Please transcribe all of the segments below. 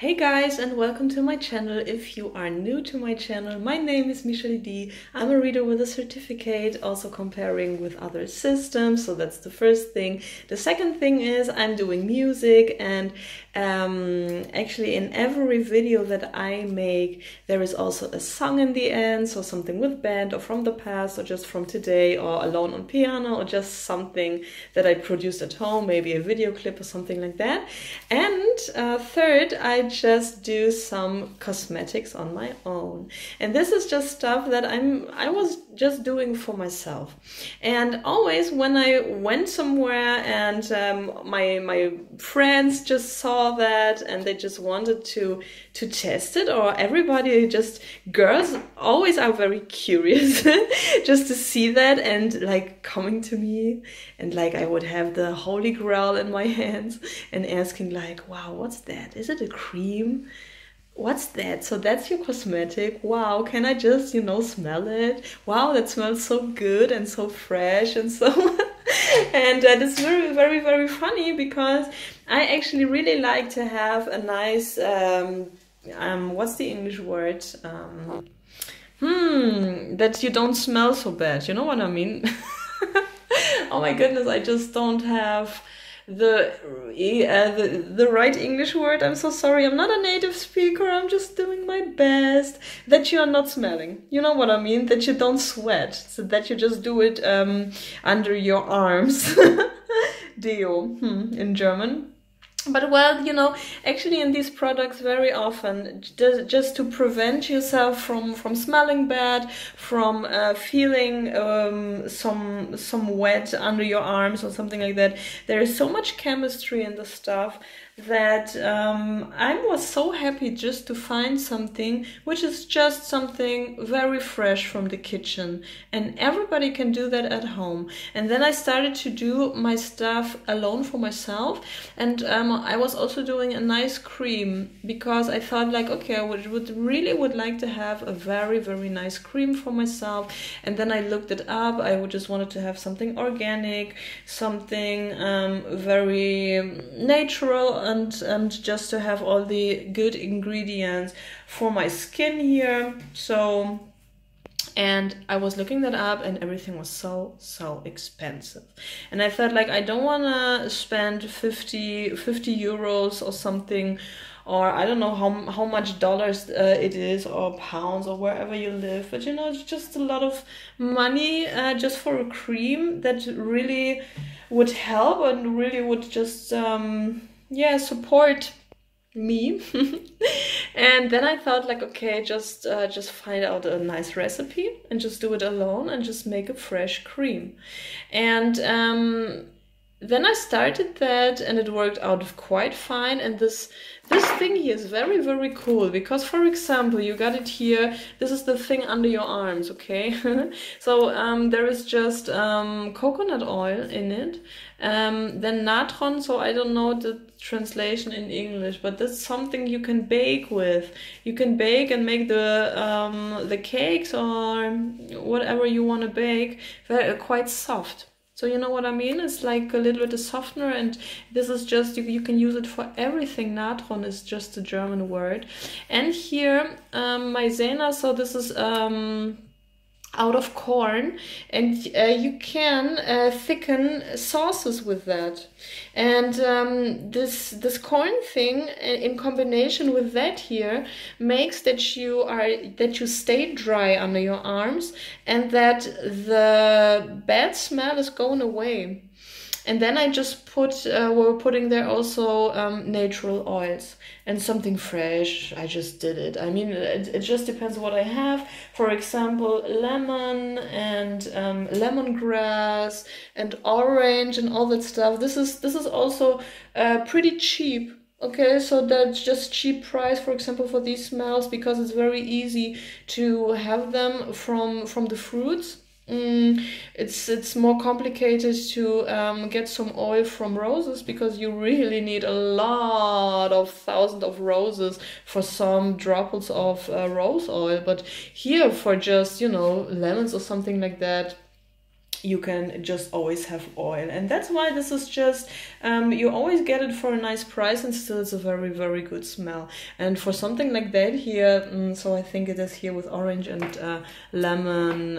Hey guys, and welcome to my channel. If you are new to my channel, my name is Michelle D. I'm a reader with a certificate, also comparing with other systems, so that's the first thing. The second thing is I'm doing music, and actually in every video that I make there is also a song in the end, so something with band or from the past or just from today or alone on piano or just something that I produced at home, maybe a video clip or something like that. And third, I just do some cosmetics on my own, and this is just stuff that I was just doing for myself. And always when I went somewhere and my friends just saw that and they just wanted to test it, or everybody, just girls always are very curious just to see that, and like coming to me, and like I would have the holy grail in my hands and asking like, wow, what's that? Is it a cream? What's that? So that's your cosmetic? Wow, can I just, smell it? Wow, that smells so good and so fresh and so and it's very, very, very funny, because I actually really like to have a nice what's the English word? That you don't smell so bad. You know what I mean? Oh my goodness, I just don't have the right English word. I'm so sorry. I'm not a native speaker. I'm just doing my best. That you are not smelling. You know what I mean? That you don't sweat. So that you just do it under your arms. Deo in German. But well, actually in these products very often, just to prevent yourself from smelling bad, from feeling some wet under your arms or something like that, there is so much chemistry in the stuff that I was so happy just to find something which is just something very fresh from the kitchen, and everybody can do that at home. And then I started to do my stuff alone for myself, and I was also doing a nice cream, because I thought like, okay, I would like to have a very, very nice cream for myself. And then I looked it up. I just wanted to have something organic, something very natural, and just to have all the good ingredients for my skin here. So, and I was looking that up, and everything was so expensive, and I thought like, I don't want to spend 50 euros or something, or I don't know how much dollars it is, or pounds, or wherever you live, but it's just a lot of money just for a cream that really would help and really would just support me. And then I thought like, okay, just find out a nice recipe and just do it alone and just make a fresh cream. And then I started that, and it worked out quite fine. And this thing here is very, very cool, because for example, you got it here, this is the thing under your arms, okay? So there is just coconut oil in it, then natron, so I don't know the translation in English, but that's something you can bake with. You can bake and make the cakes or whatever you want to bake quite soft. So you know what I mean? It's like a little bit of softener, and this is just, you can use it for everything. Natron is just a German word. And here, Maizena, so this is out of corn, and you can thicken sauces with that. And this corn thing in combination with that here makes that you stay dry under your arms, and that the bad smell is going away. And then I just we're putting there also natural oils and something fresh. I just did it. I mean, it just depends what I have. For example, lemon and lemongrass and orange and all that stuff. This is also pretty cheap. Okay, so that's just cheap price, for example, for these smells, because it's very easy to have them from the fruits. It's more complicated to get some oil from roses, because you really need a lot of thousands of roses for some droplets of rose oil. But here, for just lemons or something like that, you can just always have oil. And that's why this is just, you always get it for a nice price, and still it's a very, very good smell. And for something like that here, so I think it is here with orange and lemon,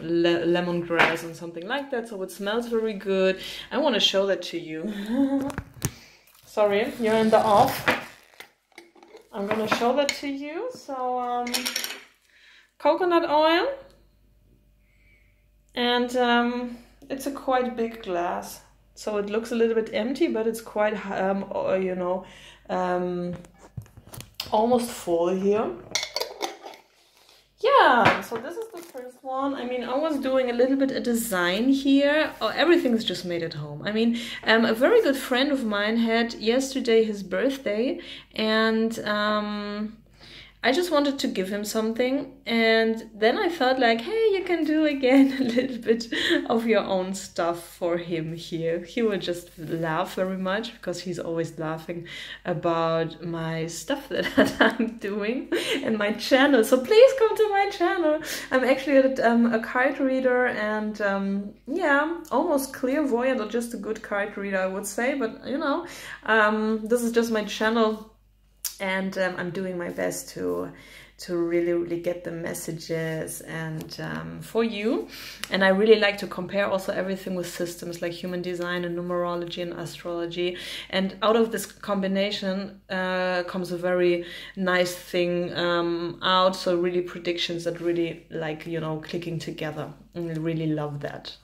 lemongrass and something like that. So it smells very good. I want to show that to you. Sorry, you're in the off. I'm gonna show that to you. So coconut oil. And it's a quite big glass, so it looks a little bit empty, but it's quite, you know, almost full here. Yeah, so this is the first one. I mean, I was doing a little bit a design here. Oh, everything's just made at home. I mean, a very good friend of mine had yesterday his birthday, and I just wanted to give him something, and then I thought like, hey, you can do again a little bit of your own stuff for him here. He will just laugh very much, because he's always laughing about my stuff that I'm doing and my channel. So please come to my channel. I'm actually a card reader, and yeah, almost clairvoyant, or just a good card reader, I would say. But you know, this is just my channel. And I'm doing my best to really get the messages and for you. And I really like to compare also everything with systems like human design and numerology and astrology. And out of this combination comes a very nice thing out. So really predictions that really, like, you know, clicking together. And I really love that.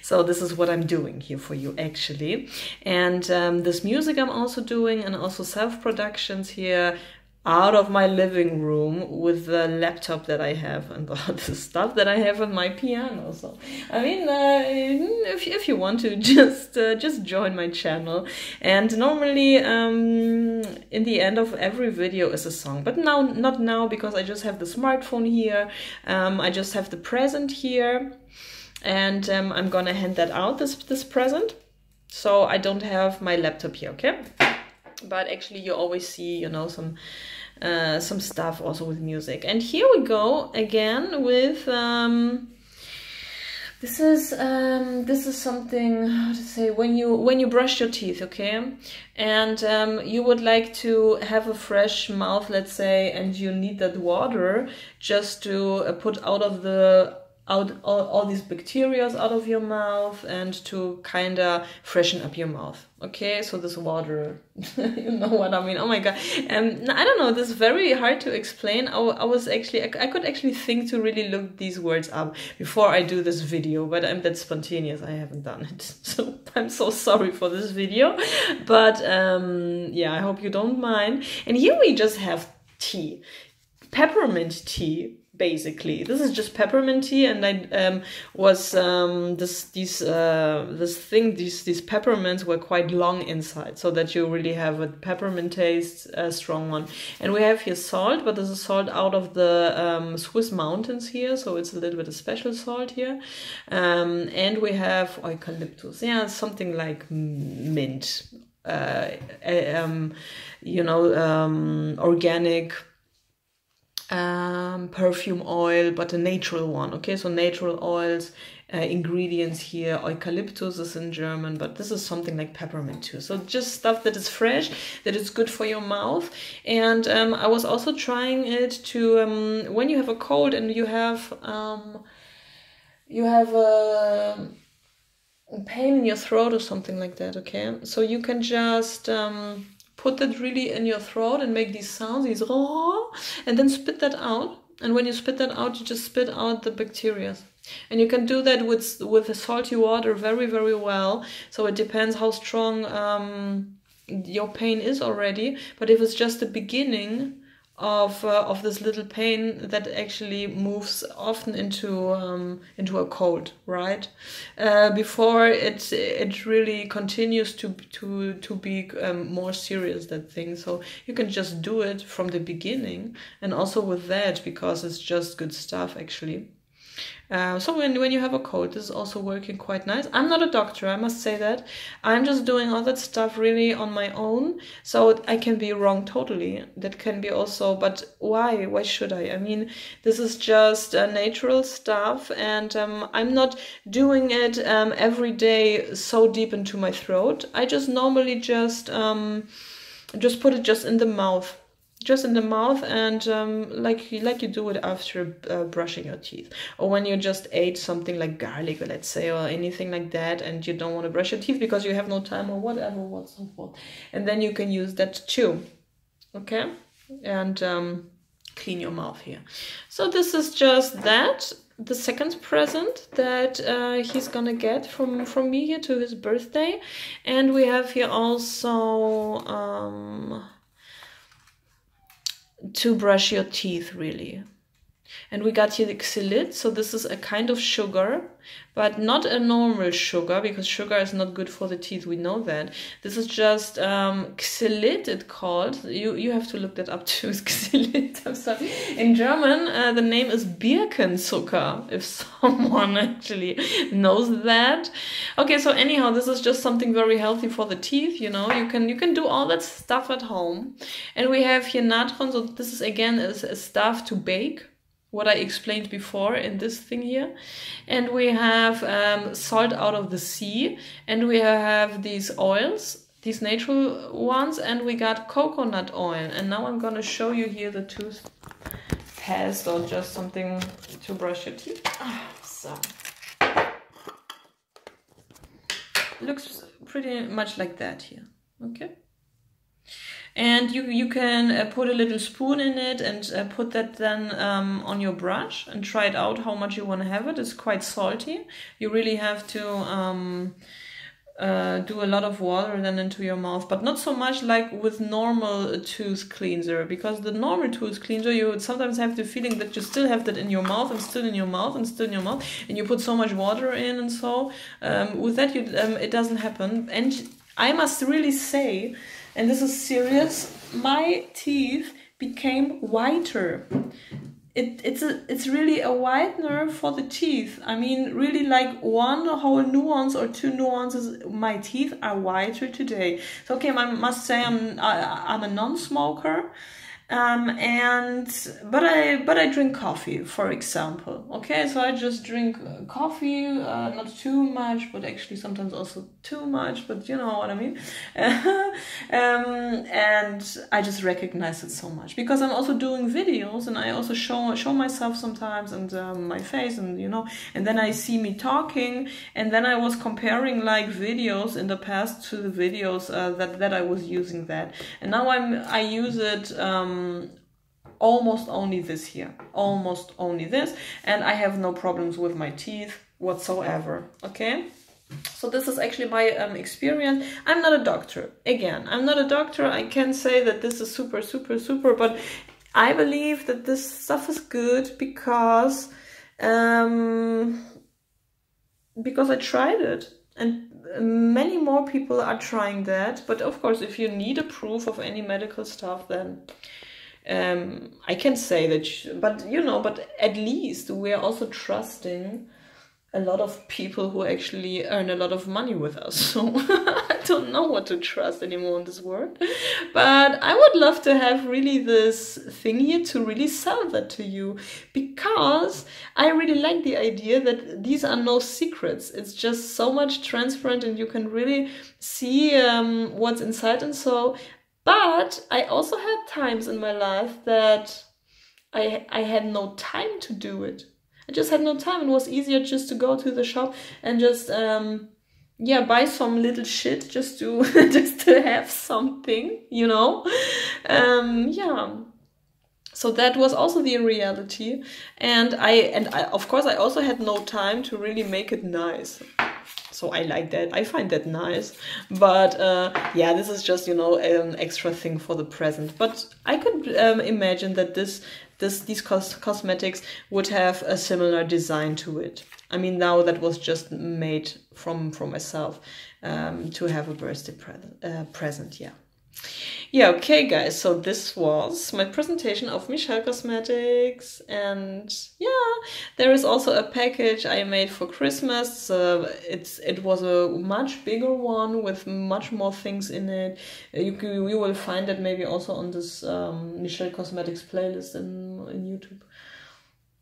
So this is what I'm doing here for you, actually. And this music I'm also doing, and also self-productions here out of my living room with the laptop that I have and all the stuff that I have on my piano. So I mean, if you want to, just join my channel. And normally in the end of every video is a song, but now not now, because I just have the smartphone here. I just have the present here, and I'm gonna hand that out, this present. So I don't have my laptop here, okay? But actually you always see, you know, some stuff also with music. And here we go again with this is something, how to say, when you brush your teeth, okay, and you would like to have a fresh mouth, let's say, and you need that water just to put out of the all these bacteria out of your mouth, and to kind of freshen up your mouth. Okay, so this water, you know what I mean? Oh my god, I don't know, this is very hard to explain. I was actually, I could actually think to really look these words up before I do this video, but I'm that spontaneous, I haven't done it. So I'm so sorry for this video, but yeah, I hope you don't mind. And here we just have tea, peppermint tea. Basically, this is just peppermint tea, and I these peppermints were quite long inside, so that you really have a peppermint taste, a strong one. And we have here salt, but this is salt out of the Swiss mountains here, so it's a little bit of special salt here. And we have eucalyptus, yeah, something like mint, you know, organic perfume oil, but a natural one. Okay, so natural oils, ingredients here. Eucalyptus is in German, but this is something like peppermint too. So just stuff that is fresh, that is good for your mouth. And I was also trying it to when you have a cold and you have a pain in your throat or something like that. Okay, so you can just put that really in your throat and make these sounds, these raw, and then spit that out. And when you spit that out, you just spit out the bacteria. And you can do that with the salty water very, very well. So it depends how strong your pain is already. But if it's just the beginning of this little pain, that actually moves often into a cold, right? Before it really continues to be more serious, that thing. So you can just do it from the beginning, and also with that, because it's just good stuff actually. So when you have a cold, this is also working quite nice. I'm not a doctor, I must say that. I'm just doing all that stuff really on my own. So I can be wrong totally. That can be also, but why? Why should I? I mean, this is just natural stuff, and I'm not doing it every day so deep into my throat. I just normally just put it just in the mouth. Just in the mouth, and like you do it after brushing your teeth, or when you just ate something like garlic, let's say, or anything like that, and you don't want to brush your teeth because you have no time or whatever, what's so forth. And then you can use that too, okay? And clean your mouth here. So this is just that, the second present that he's gonna get from me here to his birthday. And we have here also to brush your teeth, really. And we got here the xylit, so this is a kind of sugar, but not a normal sugar, because sugar is not good for the teeth, we know that. This is just xylit, it's called. You have to look that up too, xylit, I'm sorry. In German, the name is Birkenzucker, if someone actually knows that. Okay, so anyhow, this is just something very healthy for the teeth, you know. You can do all that stuff at home. And we have here natron, so this is again a stuff to bake, what I explained before in this thing here. And we have salt out of the sea, and we have these oils, these natural ones, and we got coconut oil. And now I'm gonna show you here the toothpaste, or just something to brush your teeth. So looks pretty much like that here, okay? And you can put a little spoon in it and put that then on your brush and try it out how much you want to have it. It's quite salty. You really have to do a lot of water then into your mouth, but not so much like with normal tooth cleanser, because the normal tooth cleanser, you would sometimes have the feeling that you still have that in your mouth and still in your mouth and still in your mouth, and you put so much water in, and so with that it doesn't happen. And I must really say, and this is serious, my teeth became whiter. It's really a whitener for the teeth. I mean, really, like one whole nuance or two nuances, my teeth are whiter today. So okay, I must say I'm a non-smoker. But I drink coffee, for example. Okay, so I just drink coffee, not too much, but actually sometimes also too much, but you know what I mean. And I just recognize it so much because I'm also doing videos, and I also show myself sometimes, and my face, and you know, and then I see me talking, and then I was comparing like videos in the past to the videos that I was using that, and now I use it almost only this year, almost only this, and I have no problems with my teeth whatsoever. Okay, so this is actually my experience. I'm not a doctor. Again, I'm not a doctor. I can't say that this is super, but I believe that this stuff is good because I tried it, and many more people are trying that. But of course, if you need a proof of any medical stuff, then I can say that, but you know, but at least we are also trusting a lot of people who actually earn a lot of money with us. So I don't know what to trust anymore in this world. But I would love to have really this thing here to really sell that to you, because I really like the idea that these are no secrets. It's just so much transparent, and you can really see what's inside. And so, but I also had times in my life that I had no time to do it. I just had no time. It was easier just to go to the shop and just buy some little shit just to just to have something, you know. So that was also the reality, and I of course I also had no time to really make it nice. So I like that. I find that nice. But yeah, this is just, you know, an extra thing for the present. But I could imagine that these cosmetics would have a similar design to it. I mean, now that was just made from myself to have a birthday present, yeah. Yeah, okay, guys. So this was my presentation of Michelle Cosmetics, and yeah, there is also a package I made for Christmas. It was a much bigger one with much more things in it. You will find it maybe also on this Michelle Cosmetics playlist in YouTube.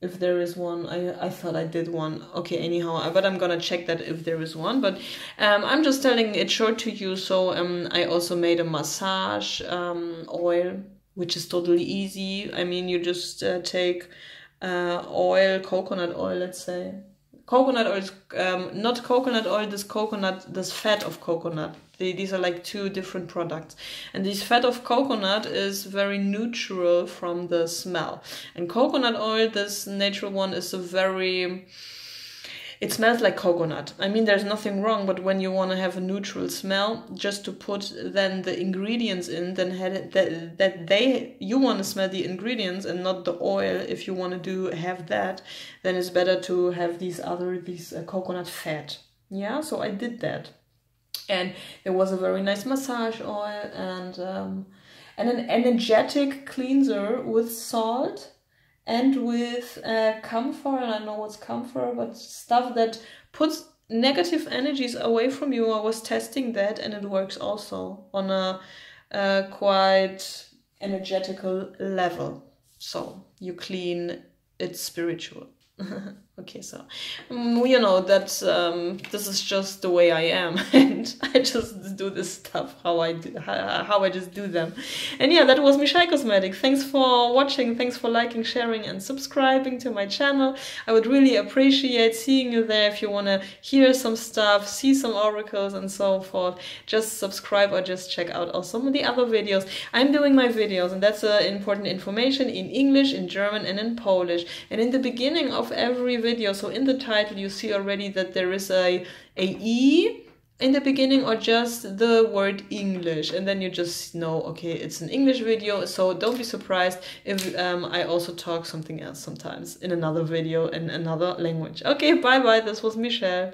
If there is one, I thought I did one. Okay, anyhow, but I'm gonna check that if there is one. But I'm just telling it short to you. So I also made a massage oil, which is totally easy. I mean, you just take oil, coconut oil, let's say. Coconut oil is not coconut oil, this fat of coconut. These are like two different products. And this fat of coconut is very neutral from the smell. And coconut oil, this natural one, is a very... It smells like coconut. I mean, there's nothing wrong, but when you want to have a neutral smell, just to put then the ingredients in, then you want to smell the ingredients and not the oil. If you want to have that, then it's better to have these coconut fat. Yeah, so I did that. And there was a very nice massage oil and an energetic cleanser with salt and with camphor. And I know what's camphor, but stuff that puts negative energies away from you. I was testing that, and it works also on a quite energetical level. So you clean, it's spiritual. Okay, so you know that this is just the way I am, and I just do this stuff how I just do them. And yeah, that was Michelle Cosmetics. Thanks for watching, thanks for liking, sharing, and subscribing to my channel. I would really appreciate seeing you there. If you want to hear some stuff, see some oracles and so forth, just subscribe or just check out also some of the other videos. I'm doing my videos, and that's important information, in English, in German, and in Polish. And in the beginning of every video, so in the title, you see already that there is a E in the beginning, or just the word English, and then you just know, okay, it's an English video. So don't be surprised if I also talk something else sometimes in another video in another language. Okay, bye bye. This was Michelle.